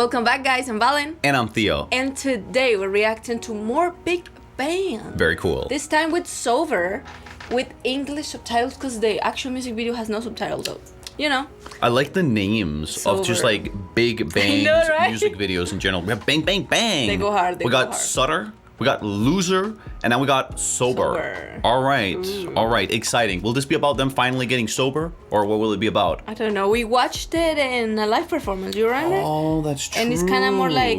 Welcome back, guys. I'm Valen. And I'm Theo. And today we're reacting to more Big Bang. Very cool. This time with Sober, with English subtitles, because the actual music video has no subtitles, though. You know. I like the names of just like Big Bang music videos in general. We have Bang Bang Bang. They go hard. We got Sutter. We got Loser, and now we got Sober. All right, all right, exciting. Will this be about them finally getting sober, or what will it be about? I don't know. We watched it in a live performance. You remember? Oh, that's true. And it's kind of more like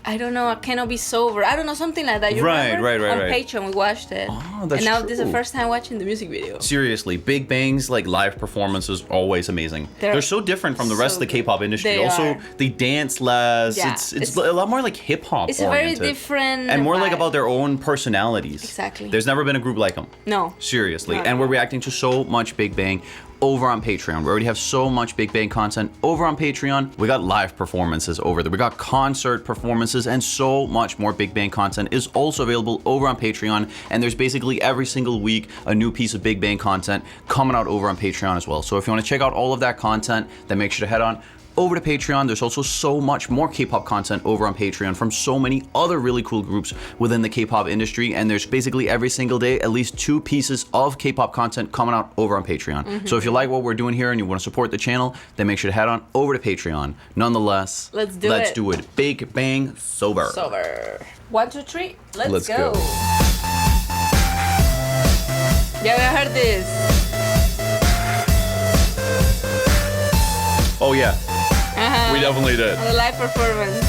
I don't know. I cannot be sober. I don't know, something like that. You remember? Right. On Patreon, we watched it. Oh, that's And now true. this is the first time watching the music video. Seriously, Big Bang's like live performances always amazing. They're so different from the rest of the K-pop industry. They dance less. Yeah, it's a lot more like hip hop. It's a very different and more vibe. like about their own personalities. Exactly. There's never been a group like them. No. Seriously. No. And we're reacting to so much Big Bang over on Patreon. We already have so much Big Bang content over on Patreon. We got live performances over there. We got concert performances, and so much more Big Bang content is also available over on Patreon. And there's basically every single week a new piece of Big Bang content coming out over on Patreon as well. So if you want to check out all of that content, then make sure to head on over to Patreon. There's also so much more K-pop content over on Patreon from so many other really cool groups within the K-pop industry, and there's basically every single day at least 2 pieces of K-pop content coming out over on Patreon. So if you like what we're doing here and you want to support the channel, then make sure to head on over to Patreon. Nonetheless, let's do it. Big Bang Sober. 1, 2, 3. Let's go. Yeah, we heard this. Oh yeah. We definitely did. On the live performance.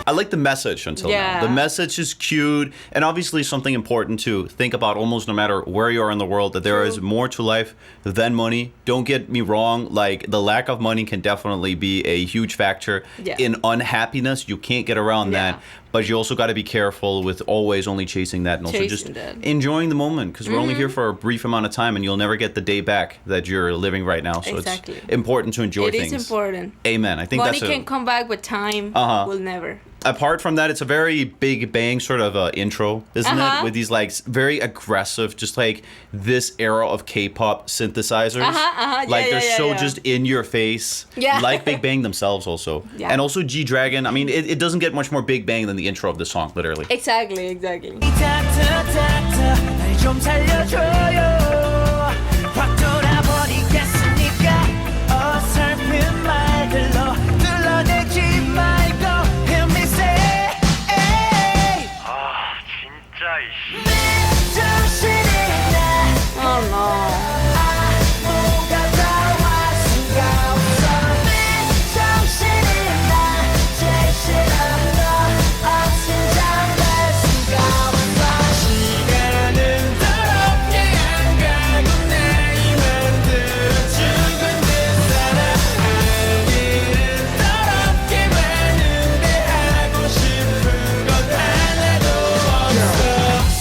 I like the message until now. The message is cute, and obviously something important to think about almost no matter where you are in the world, that there is more to life than money. Don't get me wrong, like the lack of money can definitely be a huge factor in unhappiness. You can't get around that. But you also got to be careful with always only chasing that, and also just enjoying the moment, because we're only here for a brief amount of time, and you'll never get the day back that you're living right now. So it's important to enjoy things. It is important. Amen. I think money can come back, but time will never. Apart from that, it's a very Big Bang sort of intro, isn't it? With these like very aggressive, just like this era of K-pop synthesizers. Like they're so just in your face. Like Big Bang themselves also. And also G-Dragon. I mean, it doesn't get much more Big Bang than the intro of the song, literally. Exactly. Oh no.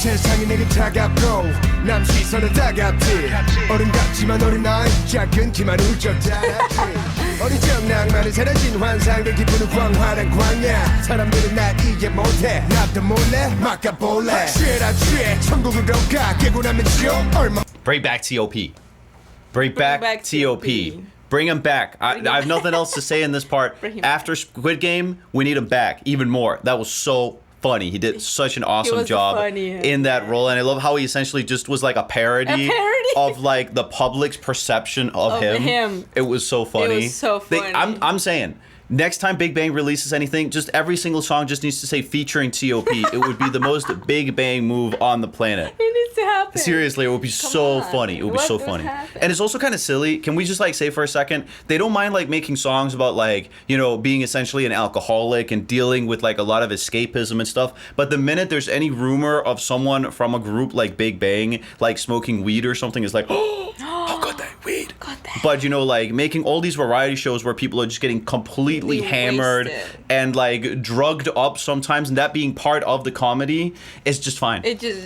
세상이 내게 차갑고 남 시선은 따갑지 어른 같지만 어린 나의 작은 키만 훌쩍 자랐지 어린 적 낭만은 사라진 환상들 기분은 광활한 광야 사람들은 날 이해 못해 나도 몰래 막아볼래 취해라 취해 천국으로 가 깨고 나면 지옥 얼마 Bring back T.O.P. Bring back T.O.P. Bring him back. I have nothing else to say in this part. After Squid Game, we need him back even more. That was so funny. He did such an awesome job in that role, and I love how he essentially just was like a parody of like the public's perception of him. It was so funny. It was so funny. I'm saying next time Big Bang releases anything, just every single song just needs to say featuring T.O.P. It would be the most Big Bang move on the planet. It needs to happen. Seriously, it would be so funny. It would be so funny. And it's also kind of silly. Can we just like say for a second, they don't mind like making songs about like, you know, being essentially an alcoholic and dealing with like a lot of escapism and stuff. But the minute there's any rumor of someone from a group like Big Bang like smoking weed or something, is like, oh, got that weed. Got that. But you know, like making all these variety shows where people are just getting completely hammered and like drugged up sometimes, and that being part of the comedy is just fine.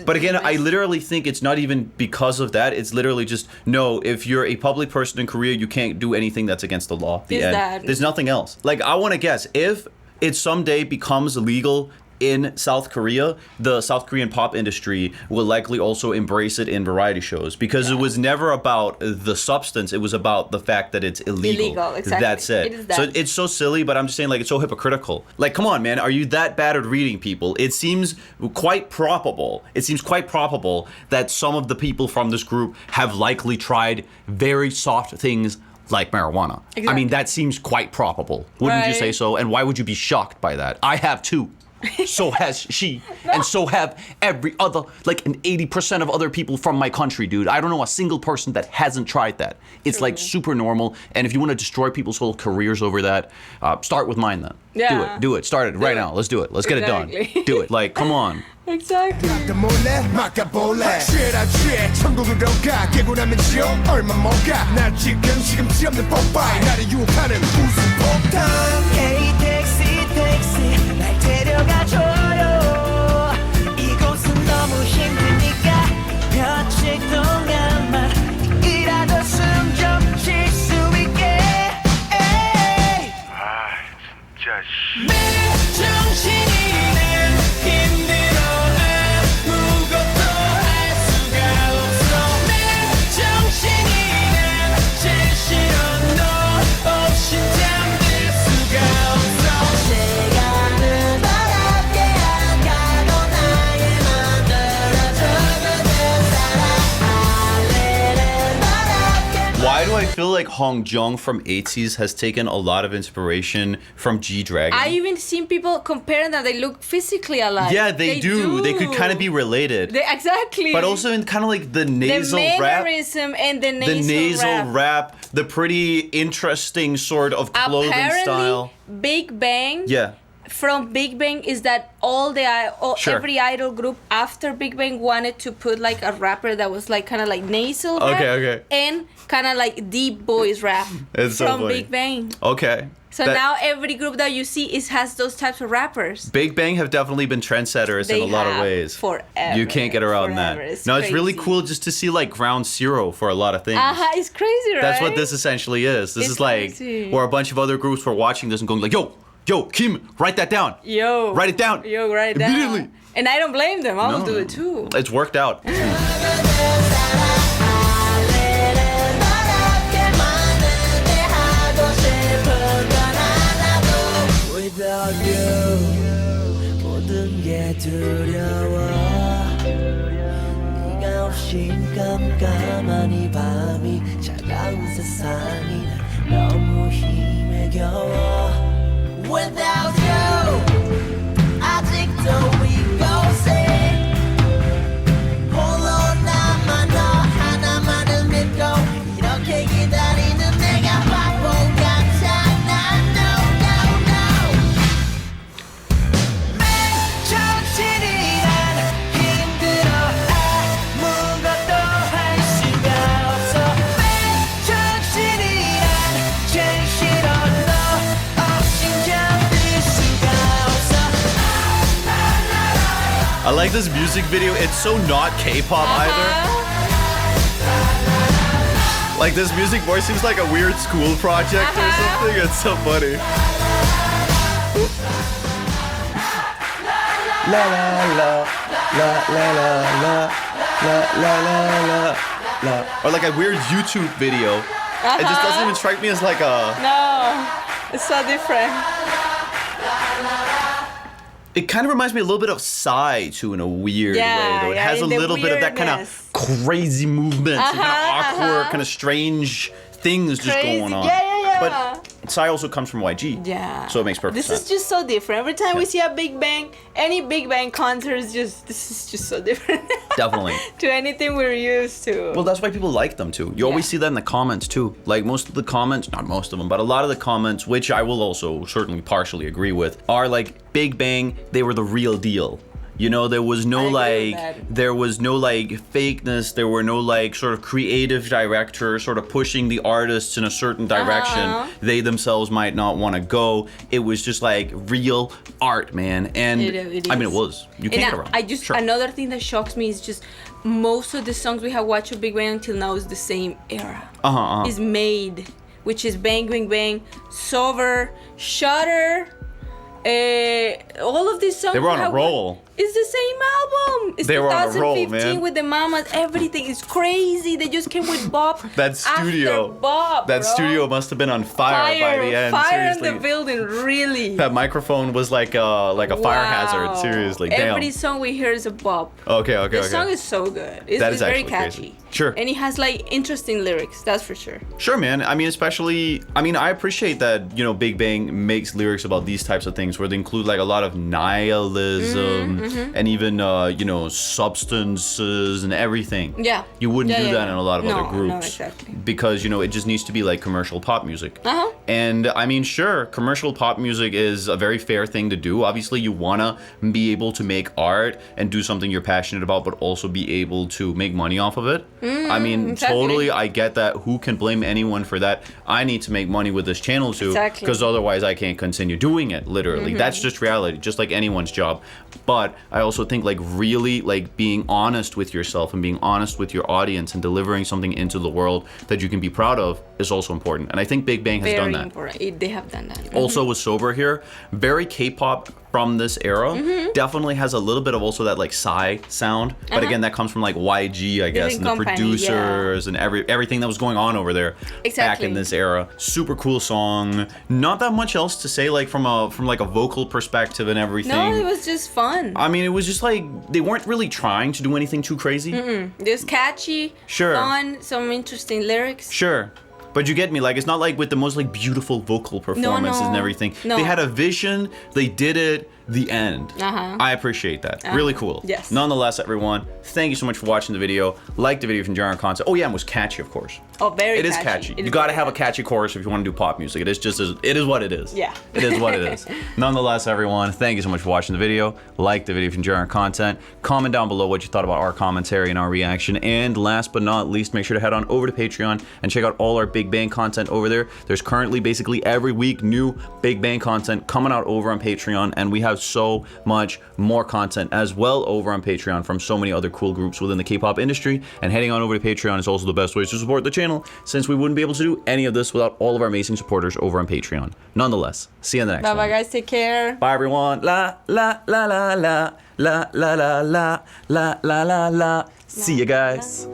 But again, I literally think it's not even because of that. It's literally just, no, if you're a public person in Korea, you can't do anything that's against the law. The end. There's nothing else. Like, I want to guess, if it someday becomes legal in South Korea, the South Korean pop industry will likely also embrace it in variety shows, because it was never about the substance, it was about the fact that it's illegal. Exactly. That's it. So it's so silly, but I'm just saying, like, it's so hypocritical. Like, come on, man, are you that bad at reading people? It seems quite probable. It seems quite probable that some of the people from this group have likely tried very soft things like marijuana. I mean, that seems quite probable. Wouldn't you say so? And why would you be shocked by that? I have too. So has she, and so have every other, like an 80% of other people from my country, dude. I don't know a single person that hasn't tried that. It's like super normal, and if you want to destroy people's whole careers over that, start with mine then. Do it. Start it right now. Let's do it. Let's get it done. Do it. Like, come on. Exactly. 몰래 막아볼래 취해라 취해 천국으로 가 깨고 나면 지옥 얼마 못 가 나 지금 시금치 없는 뽀빠이 나를 유혹하는 웃음 폭탄 Hey 택시 날 데려가줘요 이곳은 너무 힘드니까 며칠 동안만 이라도 숨 좀 쉴 수 있게 아 진짜 정신이는 힘들어 아무것도 할 수가 없어 내 정신이는 제일 싫어 너 없인 잠들 수가 없어 시간은 바랍게 안 가고 나의 만들어주는 사람 알리는 바랍게 Why do I feel like Hong Jung from ATEEZ has taken a lot of inspiration from G-Dragon? I even seen people comparing that they look physically alike. Yeah, they do. They could kind of be related. Exactly. But also in kind of like the nasal the rap. mannerism and the nasal, The nasal rap, the pretty interesting sort of clothing Apparently, style. Big Bang. Yeah. From Big Bang is that every idol group after Big Bang wanted to put like a rapper that was like kind of like nasal rap and kind of like deep boys rap It's so from funny. Big Bang. Okay. So now every group that you see has those types of rappers. Big Bang have definitely been trendsetters in a lot of ways. Forever. You can't get around that. It's It's really cool just to see like ground zero for a lot of things. It's crazy, right? That's what this essentially is. This is like where a bunch of other groups were watching this and going like, yo, Kim, write that down. Write it down. Write it down. Immediately. And I don't blame them. I will do it too. It's worked out. Without you 모든 게 두려워 네가 없인 깜깜한 이 밤이 차가운 세상이 너무 힘에 겨워 Without you 아직도 이곳에 홀로 남아 너 하나만을 믿고 이렇게 기다리는 내가 바보 같아 난 no 정신이란 힘들어 아무것도 할 수가 없어 정신이란 제일 싫어 너 없인 잠들 수가 없어 I like this music video. It's so not K-pop either. Like this music more seems like a weird school project or something. It's so funny. La la la la la la la la la la. Or like a weird YouTube video. It just doesn't even strike me as like a. No, it's so different. It kind of reminds me a little bit of Psy too in a weird way though. It has a little bit of that kind of crazy movements, and kind of awkward, kind of strange things just going on. Yeah. But Psy also comes from YG. Yeah. So it makes perfect sense. This is just so different. Every time we see a Big Bang, any Big Bang concert is just, this is just so different. Definitely. To anything we're used to. Well, that's why people like them too. You always see that in the comments too. Like most of the comments, not most of them, but a lot of the comments, which I will also certainly partially agree with, are like Big Bang, they were the real deal. You know, there was no fakeness, there were no like sort of creative director sort of pushing the artists in a certain direction they themselves might not want to go. It was just like real art, man. And I mean, it was. You can't get around. I just, another thing that shocks me is just most of the songs we have watched of Big Bang until now is the same era. Is made, which is Bang Bang Bang, Sober, Shutter. All of these songs they were on a roll. It's the same album. It's they 2015 were on a roll, man. with the Mamas. Everything is crazy. They just came with Bob. That studio. After Bob, that bro. studio must have been on fire by the end. Fire seriously. in the building, really. That microphone was like a fire hazard. Seriously, damn. Every song we hear is a Bob. Okay. The song is so good. It's very catchy. Crazy. Sure. And it has like interesting lyrics. That's for sure. Sure, man. I mean, especially, I appreciate that, you know, Big Bang makes lyrics about these types of things where they include like a lot of nihilism and even, you know, substances and everything. Yeah. You wouldn't do that in a lot of other groups. No, exactly. Because, you know, it just needs to be like commercial pop music. And I mean, sure, commercial pop music is a very fair thing to do. Obviously, you want to be able to make art and do something you're passionate about, but also be able to make money off of it. I mean, totally, I get that. Who can blame anyone for that? I need to make money with this channel too, because otherwise I can't continue doing it, literally. That's just reality, just like anyone's job. But I also think like really like being honest with yourself and being honest with your audience and delivering something into the world that you can be proud of is also important. And I think Big Bang has done that. Very important. They have done that. Also with Sober here, very K-pop from this era. Definitely has a little bit of also that like Psy sound, but again, that comes from like YG, I guess, and the producers and everything that was going on over there back in this era. Super cool song. Not that much else to say, like from like a vocal perspective and everything. No, it was just fun. I mean, it was just like they weren't really trying to do anything too crazy. Just catchy, fun, some interesting lyrics. Sure. But you get me, like, it's not like with the most like beautiful vocal performances and everything. They had a vision, they did it, the end. I appreciate that. Really cool. Yes. Nonetheless, everyone, thank you so much for watching the video. Like the video if you enjoy our content. Oh yeah, it was catchy, of course. Oh, very catchy. It is catchy. You gotta have a catchy chorus if you want to do pop music. It is just, it is what it is. Yeah. It is what it is. Nonetheless, everyone, thank you so much for watching the video. Like the video if you enjoy our content. Comment down below what you thought about our commentary and our reaction. And last but not least, make sure to head on over to Patreon and check out all our Big Bang content over there. There's currently basically every week new Big Bang content coming out over on Patreon, and we have so much more content as well over on Patreon from so many other cool groups within the K-pop industry. And heading on over to Patreon is also the best way to support the channel, since we wouldn't be able to do any of this without all of our amazing supporters over on Patreon. Nonetheless, see you in the next one. Bye guys, take care. Bye everyone. La la la la la la la la la la la la la. See you guys.